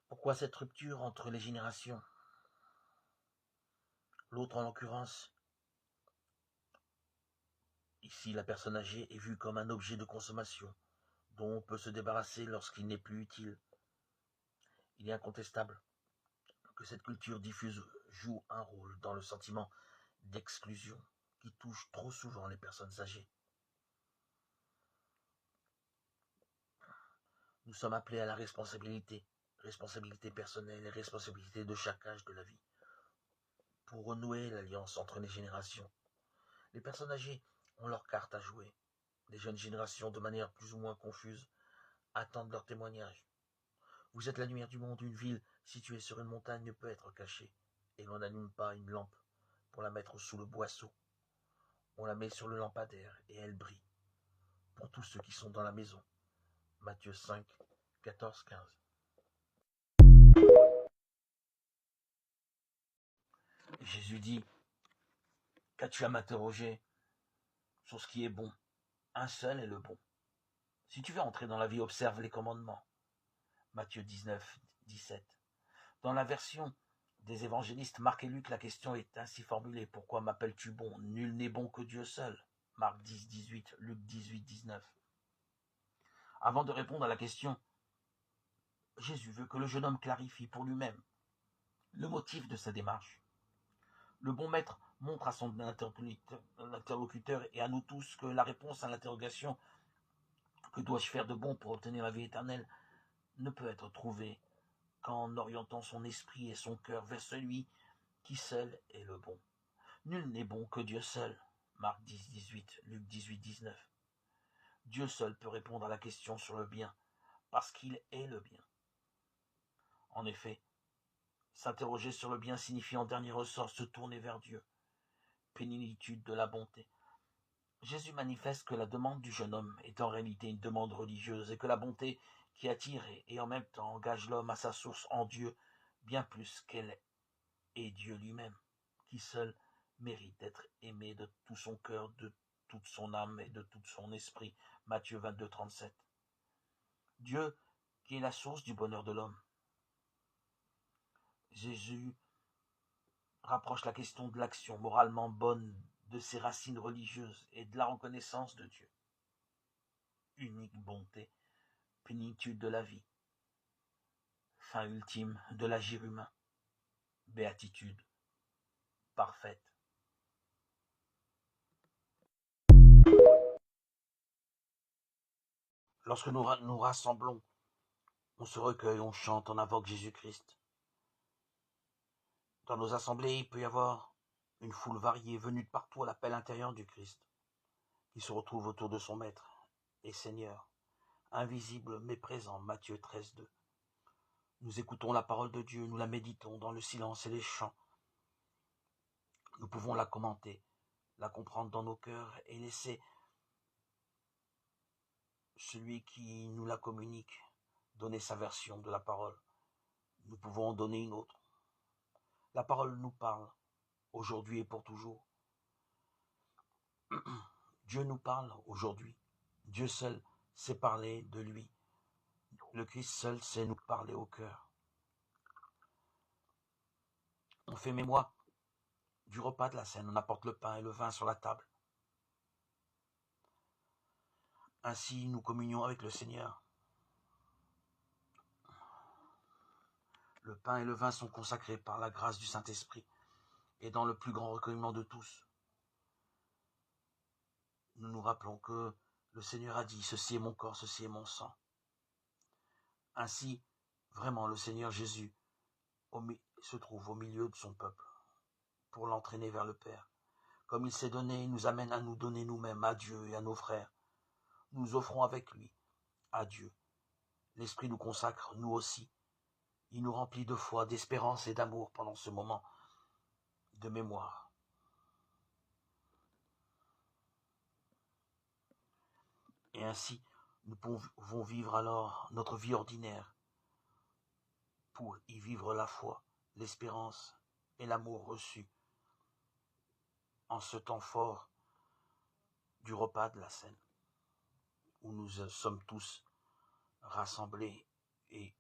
Pourquoi cette rupture entre les générations? L'autre, en l'occurrence, ici la personne âgée, est vue comme un objet de consommation dont on peut se débarrasser lorsqu'il n'est plus utile. Il est incontestable que cette culture diffuse joue un rôle dans le sentiment d'exclusion qui touche trop souvent les personnes âgées. Nous sommes appelés à la responsabilité personnelle et responsabilité de chaque âge de la vie, pour renouer l'alliance entre les générations. Les personnes âgées ont leur carte à jouer. Les jeunes générations, de manière plus ou moins confuse, attendent leur témoignage. Vous êtes la lumière du monde. Une ville située sur une montagne ne peut être cachée, et l'on n'allume pas une lampe pour la mettre sous le boisseau. On la met sur le lampadaire et elle brille pour tous ceux qui sont dans la maison. Matthieu 5, 14, 15. Jésus dit: qu'as-tu à m'interroger sur ce qui est bon? Un seul est le bon. Si tu veux entrer dans la vie, observe les commandements. Matthieu 19, 17. Dans la version des évangélistes Marc et Luc, la question est ainsi formulée: pourquoi m'appelles-tu bon? Nul n'est bon que Dieu seul. Marc 10, 18, Luc 18, 19. Avant de répondre à la question, Jésus veut que le jeune homme clarifie pour lui-même le motif de sa démarche. Le bon maître montre à son interlocuteur et à nous tous que la réponse à l'interrogation « que dois-je faire de bon pour obtenir la vie éternelle ?» ne peut être trouvée qu'en orientant son esprit et son cœur vers celui qui seul est le bon. Nul n'est bon que Dieu seul. Marc 10, 18, Luc 18, 19. Dieu seul peut répondre à la question sur le bien, parce qu'il est le bien. En effet, s'interroger sur le bien signifie en dernier ressort se tourner vers Dieu. Plénitude de la bonté. Jésus manifeste que la demande du jeune homme est en réalité une demande religieuse et que la bonté qui attire et en même temps engage l'homme à sa source en Dieu bien plus qu'elle est Dieu lui-même, qui seul mérite d'être aimé de tout son cœur, de toute son âme et de tout son esprit. Matthieu 22, 37. Dieu qui est la source du bonheur de l'homme. Jésus rapproche la question de l'action moralement bonne de ses racines religieuses et de la reconnaissance de Dieu. Unique bonté, plénitude de la vie, fin ultime de l'agir humain, béatitude parfaite. Lorsque nous rassemblons, on se recueille, on chante, on invoque Jésus-Christ. Dans nos assemblées, il peut y avoir une foule variée venue de partout à l'appel intérieur du Christ, qui se retrouve autour de son Maître et Seigneur, invisible mais présent. Matthieu 13, 2. Nous écoutons la parole de Dieu, nous la méditons dans le silence et les chants. Nous pouvons la commenter, la comprendre dans nos cœurs et laisser celui qui nous la communique donner sa version de la parole. Nous pouvons en donner une autre. La parole nous parle, aujourd'hui et pour toujours. Dieu nous parle aujourd'hui. Dieu seul sait parler de lui. Le Christ seul sait nous parler au cœur. On fait mémoire du repas de la scène, on apporte le pain et le vin sur la table. Ainsi, nous communions avec le Seigneur. Le pain et le vin sont consacrés par la grâce du Saint-Esprit et dans le plus grand recueillement de tous. Nous nous rappelons que le Seigneur a dit: ceci est mon corps, ceci est mon sang. Ainsi, vraiment, le Seigneur Jésus se trouve au milieu de son peuple pour l'entraîner vers le Père. Comme il s'est donné, il nous amène à nous donner nous-mêmes à Dieu et à nos frères. Nous nous offrons avec lui à Dieu. L'Esprit nous consacre, nous aussi. Il nous remplit de foi, d'espérance et d'amour pendant ce moment de mémoire. Et ainsi, nous pouvons vivre alors notre vie ordinaire pour y vivre la foi, l'espérance et l'amour reçus en ce temps fort du repas de la scène, où nous sommes tous rassemblés et